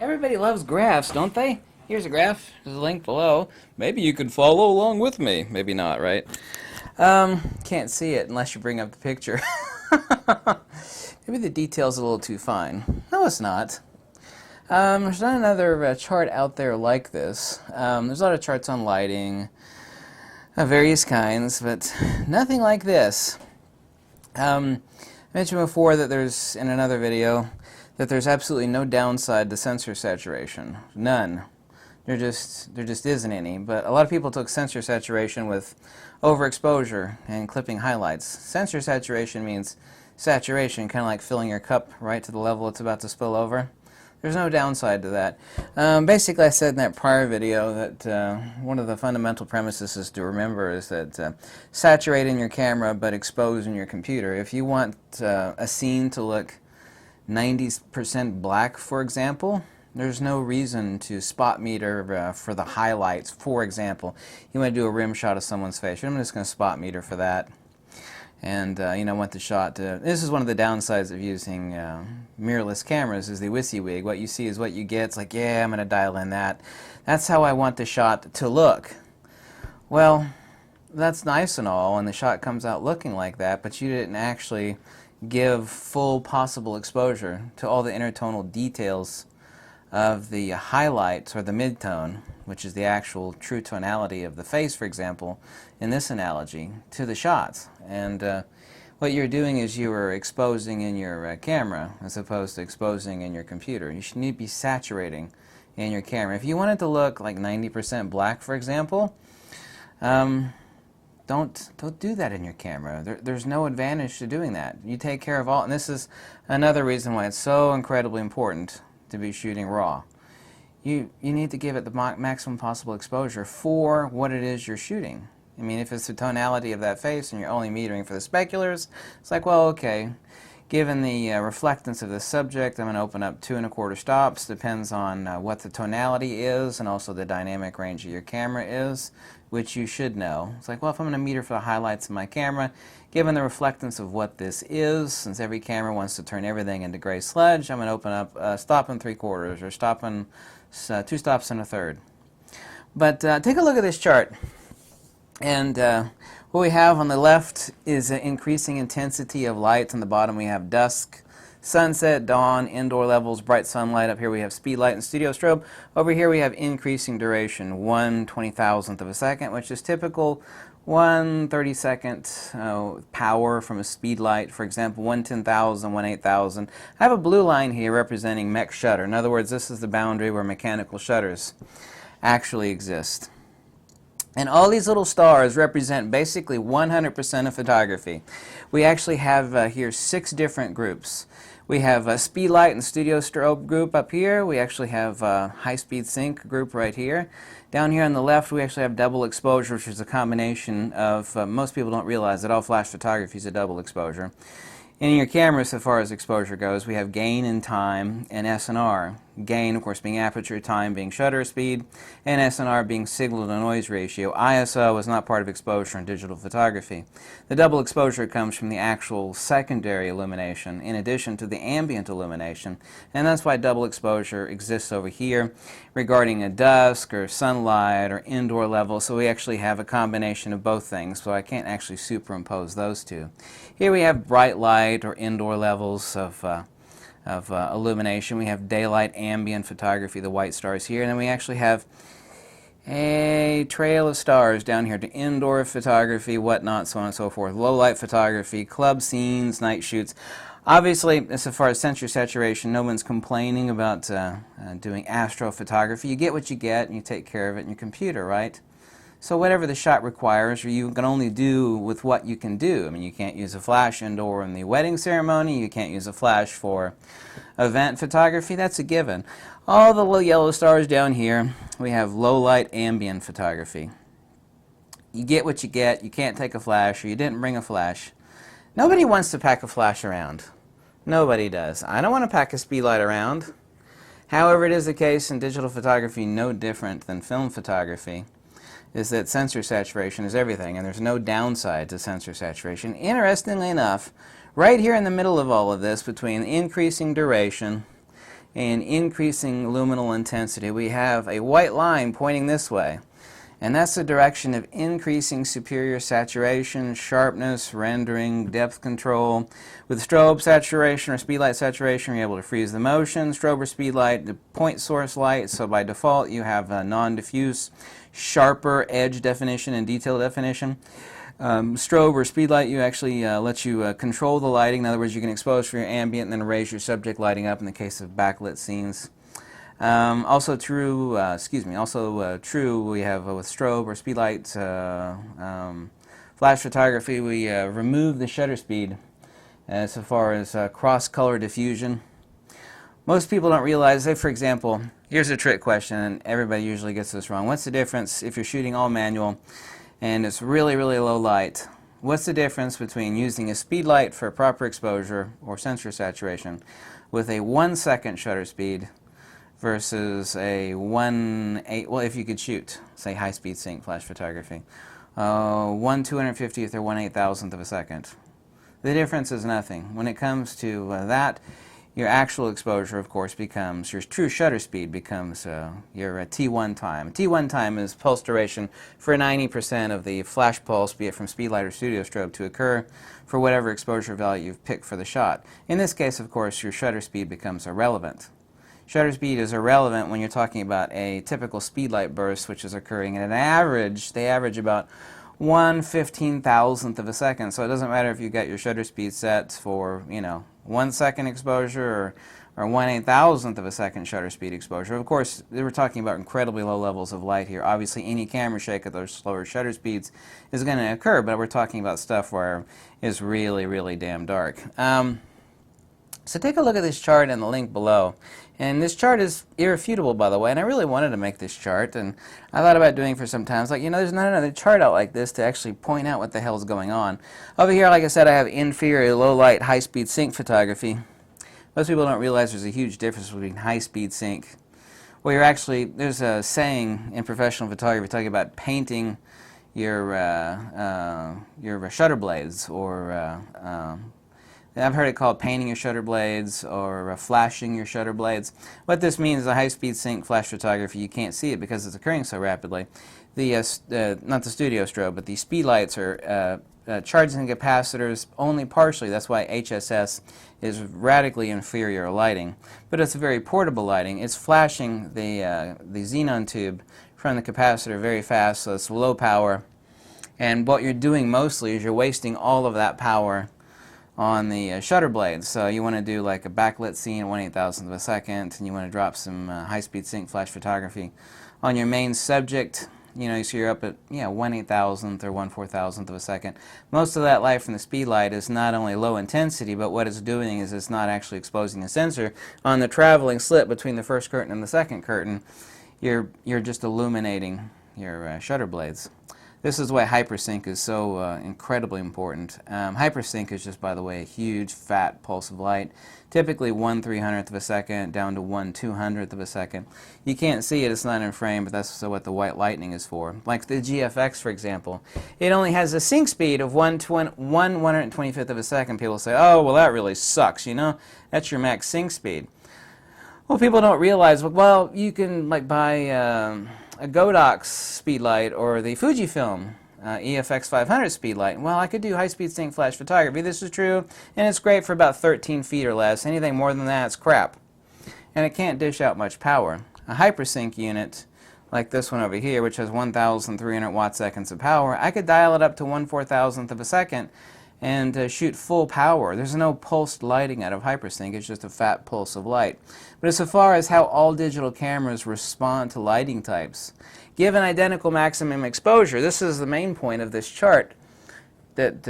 Everybody loves graphs, don't they? Here's a graph. There's a link below. Maybe you could follow along with me. Maybe not, right? Can't see it unless you bring up the picture. Maybe the detail's a little too fine. No, it's not. There's not another chart out there like this. There's a lot of charts on lighting of various kinds, but nothing like this. I mentioned before that there's, in another video, that there's absolutely no downside to sensor saturation. None. There just isn't any. But a lot of people took sensor saturation with overexposure and clipping highlights. Sensor saturation means saturation, kind of like filling your cup right to the level it's about to spill over. There's no downside to that. Basically, I said in that prior video that one of the fundamental premises is to remember is that saturate in your camera but expose in your computer. If you want a scene to look 90% black, for example, there's no reason to spot meter for the highlights. For example, you want to do a rim shot of someone's face. I'm just going to spot meter for that. And want the shot to. This is one of the downsides of using mirrorless cameras is the WYSIWYG. What you see is what you get. It's like, yeah, I'm going to dial in that. That's how I want the shot to look. Well, that's nice and all, and the shot comes out looking like that, but you didn't actually give full possible exposure to all the intertonal details of the highlights or the midtone, which is the actual true tonality of the face, for example, in this analogy, to the shots. And what you're doing is you are exposing in your camera as opposed to exposing in your computer. You should need to be saturating in your camera. If you want it to look like 90% black, for example, don't do that in your camera. There's no advantage to doing that. You take care of all, and this is another reason why it's so incredibly important to be shooting raw. You need to give it the maximum possible exposure for what it is you're shooting. I mean, if it's the tonality of that face and you're only metering for the speculars, it's like, well, okay, given the reflectance of the subject, I'm going to open up 2 1/4 stops. Depends on what the tonality is and also the dynamic range of your camera is, which you should know. It's like, well, if I'm going to meter for the highlights of my camera, given the reflectance of what this is, since every camera wants to turn everything into gray sludge, I'm going to open up stop and 3/4 or stop and 2 stops and 1/3. But take a look at this chart. And what we have on the left is an increasing intensity of light. On the bottom we have dusk, sunset, dawn, indoor levels, bright sunlight. Up here we have speed light and studio strobe. Over here we have increasing duration, 1/20,000th of a second, which is typical 1/32nd power from a speed light. For example, 1/10,000, 1/8,000. I have a blue line here representing mech shutter. In other words, this is the boundary where mechanical shutters actually exist. And all these little stars represent basically 100% of photography. We actually have here 6 different groups. We have a speed light and studio strobe group up here. We actually have a high-speed sync group right here. Down here on the left, we actually have double exposure, which is a combination of, most people don't realize that all flash photography is a double exposure. In your camera, so far as exposure goes, we have gain in time and SNR. Gain, of course, being aperture, time being shutter speed, and SNR being signal to noise ratio. ISO is not part of exposure in digital photography. The double exposure comes from the actual secondary illumination in addition to the ambient illumination, and that's why double exposure exists over here regarding a dusk or sunlight or indoor level. So we actually have a combination of both things, so I can't actually superimpose those two. Here we have bright light or indoor levels of illumination. We have daylight ambient photography, the white stars here, and then we actually have a trail of stars down here to indoor photography, whatnot, so on and so forth. Low light photography, club scenes, night shoots. Obviously, as far as sensor saturation, no one's complaining about doing astrophotography. You get what you get, and you take care of it in your computer, right? So whatever the shot requires, or you can only do with what you can do. I mean, you can't use a flash indoor in the wedding ceremony. You can't use a flash for event photography. That's a given. All the little yellow stars down here, we have low light ambient photography. You get what you get. You can't take a flash, or you didn't bring a flash. Nobody wants to pack a flash around. Nobody does. I don't want to pack a speed light around. However, it is the case in digital photography, no different than film photography, is that sensor saturation is everything, and there's no downside to sensor saturation. Interestingly enough, right here in the middle of all of this, between increasing duration in increasing luminal intensity. We have a white line pointing this way, and that's the direction of increasing superior saturation, sharpness, rendering, depth control. With strobe saturation or speedlight saturation, you're able to freeze the motion. Strobe or speedlight, the point source light, so by default you have a non-diffuse, sharper edge definition and detail definition. Strobe or speedlight, you actually let you control the lighting. In other words, you can expose for your ambient and then raise your subject lighting up in the case of backlit scenes. Also true, we have with strobe or speedlight flash photography, we remove the shutter speed so far as cross-color diffusion. Most people don't realize, say for example, here's a trick question, and everybody usually gets this wrong. What's the difference if you're shooting all manual and it's really, really low light? What's the difference between using a speed light for proper exposure or sensor saturation with a 1 second shutter speed versus a well, if you could shoot, say, high-speed sync flash photography, 1/250th or 1/8000th of a second? The difference is nothing. When it comes to that, your actual exposure, of course, becomes, your true shutter speed becomes your T1 time. T1 time is pulse duration for 90% of the flash pulse, be it from speedlight or studio strobe, to occur for whatever exposure value you've picked for the shot. In this case, of course, your shutter speed becomes irrelevant. Shutter speed is irrelevant when you're talking about a typical speedlight burst, which is occurring at an average, they average about 1/15,000th of a second. So it doesn't matter if you got your shutter speed set for, 1 second exposure or 1/8000th of a second shutter speed exposure. Of course, we're talking about incredibly low levels of light here. Obviously, any camera shake at those slower shutter speeds is going to occur, but we're talking about stuff where it's really, really damn dark. So take a look at this chart in the link below. And this chart is irrefutable, by the way, and I really wanted to make this chart, and I thought about doing it for some time. It's like, there's not another chart out like this to actually point out what the hell's going on. Over here, like I said, I have inferior low-light, high-speed sync photography. Most people don't realize there's a huge difference between high-speed sync. Well, there's a saying in professional photography talking about painting your shutter blades, or I've heard it called painting your shutter blades or flashing your shutter blades. What this means is a high-speed sync flash photography, you can't see it because it's occurring so rapidly. Not the studio strobe, but the speed lights are charging capacitors only partially. That's why HSS is radically inferior lighting. But it's a very portable lighting. It's flashing the xenon tube from the capacitor very fast, so it's low power. And what you're doing mostly is you're wasting all of that power on the shutter blades. So you want to do like a backlit scene at 1/8000th of a second, and you want to drop some high-speed sync flash photography on your main subject. So you're up at 1/8000th or 1/4000th of a second. Most of that light from the speed light is not only low intensity, but what it's doing is it's not actually exposing the sensor. On the traveling slit between the first curtain and the second curtain, you're just illuminating your shutter blades. This is why hypersync is so incredibly important. Hypersync is just, by the way, a huge fat pulse of light, typically 1/300th of a second down to 1/200th of a second. You can't see it, it's not in frame, but that's what the white lightning is for. Like the GFX, for example, it only has a sync speed of 1/125th of a second. People say, oh, well, that really sucks, that's your max sync speed. Well, people don't realize, well, you can buy a Godox speedlight or the Fujifilm EFX 500 speedlight. Well, I could do high-speed sync flash photography. This is true, and it's great for about 13 feet or less. Anything more than that, it's crap. And it can't dish out much power. A hypersync unit, like this one over here, which has 1,300 watt-seconds of power, I could dial it up to 1/4000th of a second and shoot full power. There's no pulsed lighting out of hypersync, it's just a fat pulse of light. But as far as how all digital cameras respond to lighting types, given identical maximum exposure, this is the main point of this chart that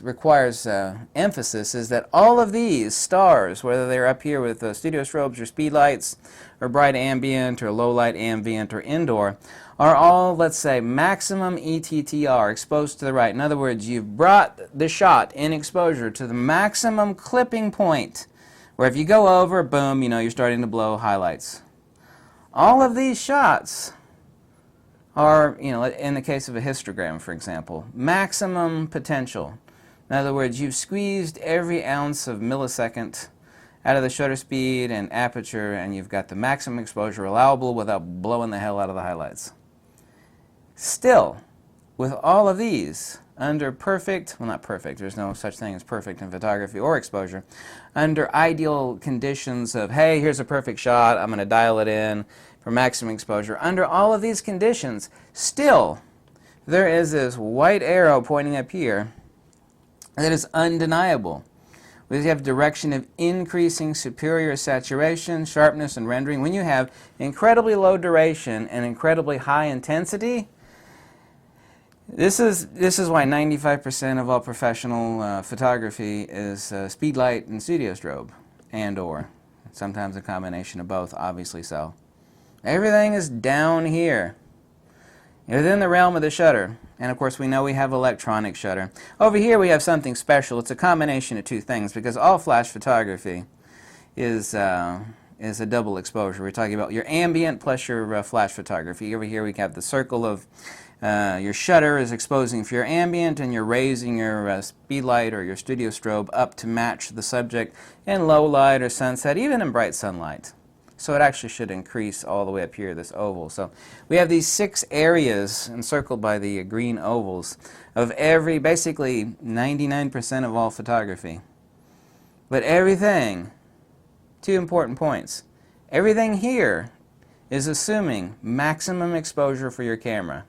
requires emphasis, is that all of these stars, whether they're up here with studio strobes or speed lights or bright ambient or low light ambient or indoor, are all, let's say, maximum ETTR, exposed to the right. In other words, you've brought the shot in exposure to the maximum clipping point, where if you go over, boom, you're starting to blow highlights. All of these shots are, in the case of a histogram, for example, maximum potential. In other words, you've squeezed every ounce of millisecond out of the shutter speed and aperture, and you've got the maximum exposure allowable without blowing the hell out of the highlights. Still, with all of these, under perfect, well, not perfect, there's no such thing as perfect in photography or exposure, under ideal conditions of, hey, here's a perfect shot, I'm going to dial it in for maximum exposure, under all of these conditions, still, there is this white arrow pointing up here that is undeniable. We have direction of increasing superior saturation, sharpness, and rendering. When you have incredibly low duration and incredibly high intensity, this is why 95% of all professional photography is speed light and studio strobe, and/or sometimes a combination of both, obviously so. Everything is down here, within the realm of the shutter. And of course we know we have electronic shutter. Over here we have something special. It's a combination of two things, because all flash photography is a double exposure. We're talking about your ambient plus your flash photography. Over here we have the circle of your shutter is exposing for your ambient, and you're raising your speed light or your studio strobe up to match the subject in low light or sunset, even in bright sunlight. So it actually should increase all the way up here, this oval. So we have these 6 areas encircled by the green ovals of every, basically 99% of all photography. But everything, 2 important points, everything here is assuming maximum exposure for your camera.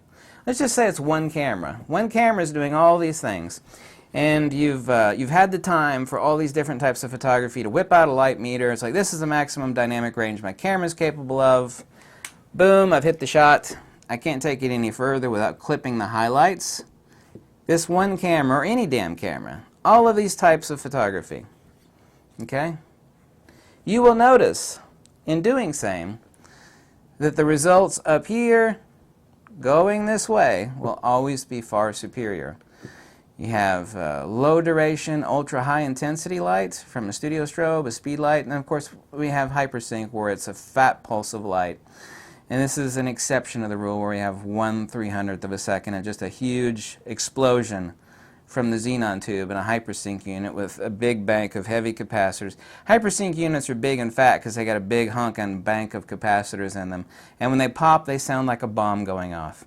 Let's just say it's one camera. One camera is doing all these things. And you've had the time for all these different types of photography to whip out a light meter. It's like, this is the maximum dynamic range my camera is capable of. Boom, I've hit the shot. I can't take it any further without clipping the highlights. This one camera, or any damn camera, all of these types of photography, okay? You will notice, in doing same, that the results up here, going this way, will always be far superior. You have low duration, ultra high intensity light from a studio strobe, a speed light, and of course we have hypersync where it's a fat pulse of light. And this is an exception of the rule where we have 1/300th of a second and just a huge explosion from the xenon tube and a hypersync unit with a big bank of heavy capacitors. Hypersync units are big and fat because they got a big hunk and bank of capacitors in them. And when they pop, they sound like a bomb going off.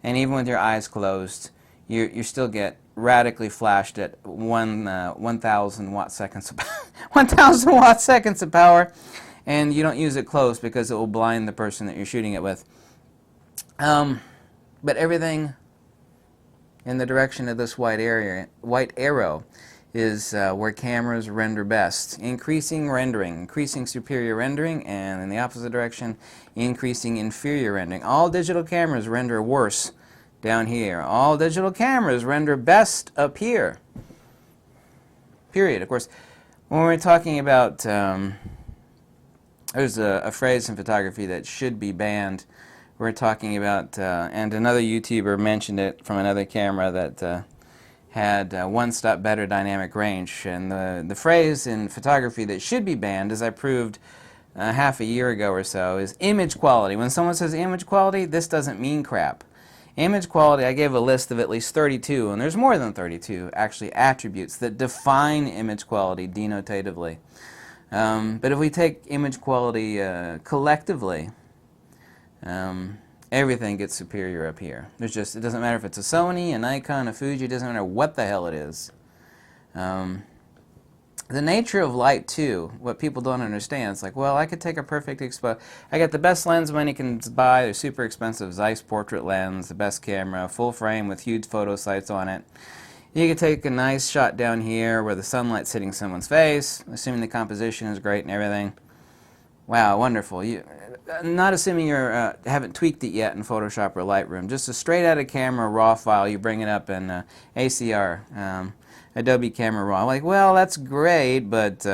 And even with your eyes closed, you still get radically flashed at 1,000 watt seconds of 1,000 watt seconds of power, and you don't use it close because it will blind the person that you're shooting it with. But everything in the direction of this white arrow is where cameras render best. Increasing rendering, increasing superior rendering, and in the opposite direction, increasing inferior rendering. All digital cameras render worse down here. All digital cameras render best up here. Period. Of course, when we're talking about, there's a phrase in photography that should be banned. We're talking about, and another YouTuber mentioned it from another camera that had one step better dynamic range. And the phrase in photography that should be banned, as I proved half a year ago or so, is image quality. When someone says image quality, this doesn't mean crap. Image quality, I gave a list of at least 32, and there's more than 32 actually attributes that define image quality denotatively. But if we take image quality collectively, everything gets superior up here. It doesn't matter if it's a Sony, a Nikon, a Fuji, it doesn't matter what the hell it is. The nature of light, too, what people don't understand, it's like, well, I could take a perfect I got the best lens money can buy, the super expensive Zeiss portrait lens, the best camera, full frame with huge photo sights on it. You could take a nice shot down here where the sunlight's hitting someone's face, assuming the composition is great and everything. Wow, wonderful. Not assuming you haven't tweaked it yet in Photoshop or Lightroom, just a straight out of camera raw file, you bring it up in ACR. Adobe Camera Raw. Like, well, that's great, but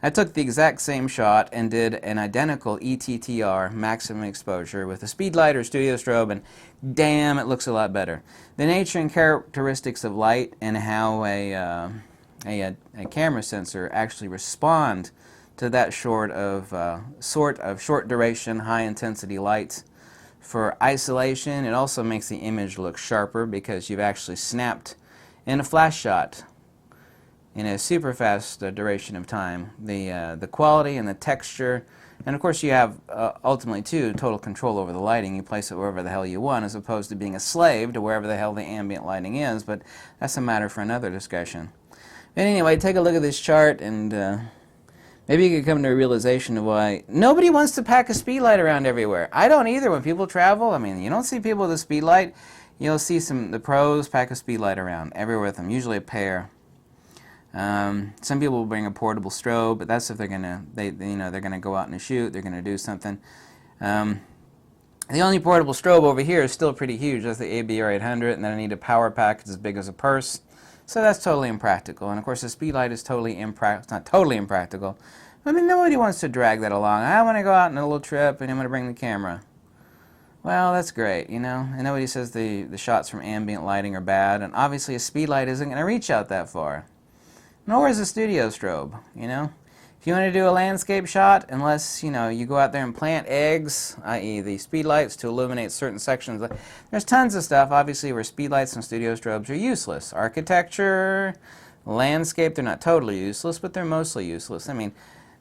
I took the exact same shot and did an identical ETTR, maximum exposure, with a speed light or studio strobe, and damn, it looks a lot better. The nature and characteristics of light and how a camera sensor actually respond to that sort of short duration, high intensity light. For isolation, it also makes the image look sharper because you've actually snapped in a flash shot in a super fast duration of time. The quality and the texture, and of course you have ultimately too total control over the lighting. You place it wherever the hell you want, as opposed to being a slave to wherever the hell the ambient lighting is. But that's a matter for another discussion. But anyway, take a look at this chart, and maybe you could come to a realization of why nobody wants to pack a speed light around everywhere. I don't either. When people travel, I mean, you don't see people with a speed light. You'll see the pros pack a speed light around everywhere with them, usually a pair. Some people will bring a portable strobe, but that's if they're gonna they're gonna go out and shoot. They're gonna do something. The only portable strobe over here is still pretty huge. That's the ABR 800, and then I need a power pack. It's as big as a purse. So that's totally impractical. And of course the speed light is totally impractical. It's not totally impractical. I mean, nobody wants to drag that along. I want to go out on a little trip and I'm going to bring the camera. Well, that's great, you know. And nobody says the shots from ambient lighting are bad. And obviously a speed light isn't going to reach out that far. Nor is a studio strobe, you know. If you want to do a landscape shot, unless, you know, you go out there and plant eggs, i.e. the speed lights to illuminate certain sections. There's tons of stuff, obviously, where speed lights and studio strobes are useless. Architecture, landscape, they're not totally useless, but they're mostly useless. I mean,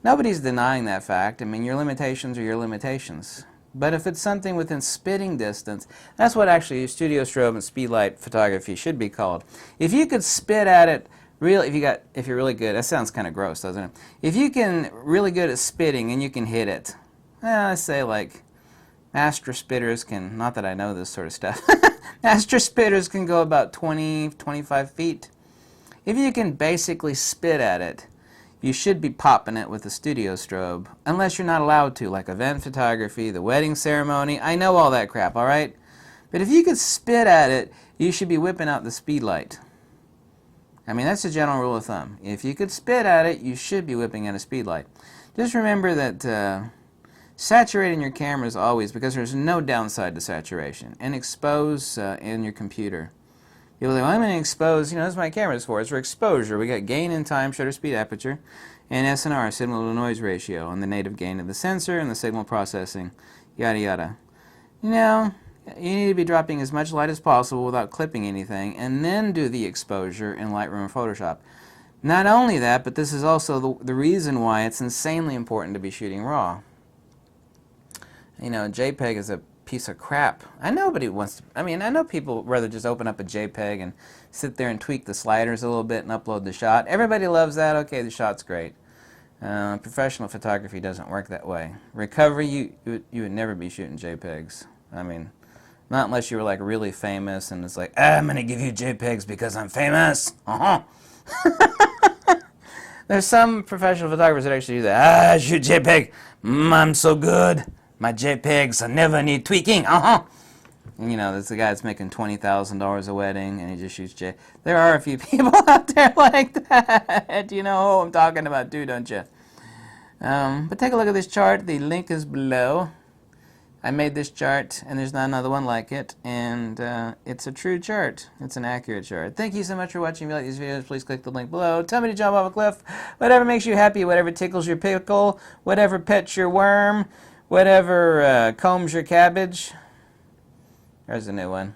nobody's denying that fact. I mean, your limitations are your limitations. But if it's something within spitting distance, that's what actually studio strobe and speed light photography should be called. If you could spit at it, if you're really good, that sounds kind of gross, doesn't it? If you can really good at spitting and you can hit it, I say like master spitters can, not that I know this sort of stuff, master spitters can go about 20, 25 feet. If you can basically spit at it, you should be popping it with a studio strobe, unless you're not allowed to, like event photography, the wedding ceremony. I know all that crap, all right? But if you could spit at it, you should be whipping out the speed light. I mean, that's a general rule of thumb. If you could spit at it, you should be whipping out a speed light. Just remember that saturating your cameras always, because there's no downside to saturation, and expose in your computer. People say, well, I'm going to expose, you know, that's what my camera's for. It's for exposure. We got gain in time, shutter speed, aperture, and SNR, signal to noise ratio, and the native gain of the sensor, and the signal processing, yada yada. You know, you need to be dropping as much light as possible without clipping anything, and then do the exposure in Lightroom or Photoshop. Not only that, but this is also the reason why it's insanely important to be shooting RAW. You know, JPEG is a piece of crap. I know nobody wants to, I mean, I know people rather just open up a JPEG and sit there and tweak the sliders a little bit and upload the shot. Everybody loves that. Okay, the shot's great. Professional photography doesn't work that way. Recovery, you would never be shooting JPEGs. I mean, not unless you were like really famous and it's like, I'm going to give you JPEGs because I'm famous. There's some professional photographers that actually do that. I shoot JPEG. I'm so good. My JPEGs, I never need tweaking. And, you know, there's the guy that's making $20,000 a wedding and he just shoots JPEG. There are a few people out there like that. You know who I'm talking about too, don't you? But take a look at this chart. The link is below. I made this chart, and there's not another one like it, and it's a true chart. It's an accurate chart. Thank you so much for watching. If you like these videos, please click the link below. Tell me to jump off a cliff. Whatever makes you happy, whatever tickles your pickle, whatever pets your worm, whatever combs your cabbage. There's a new one.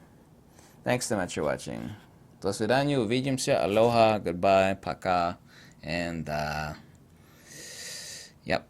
Thanks so much for watching. Do свидания, увидимся, aloha, goodbye, пока, and yep.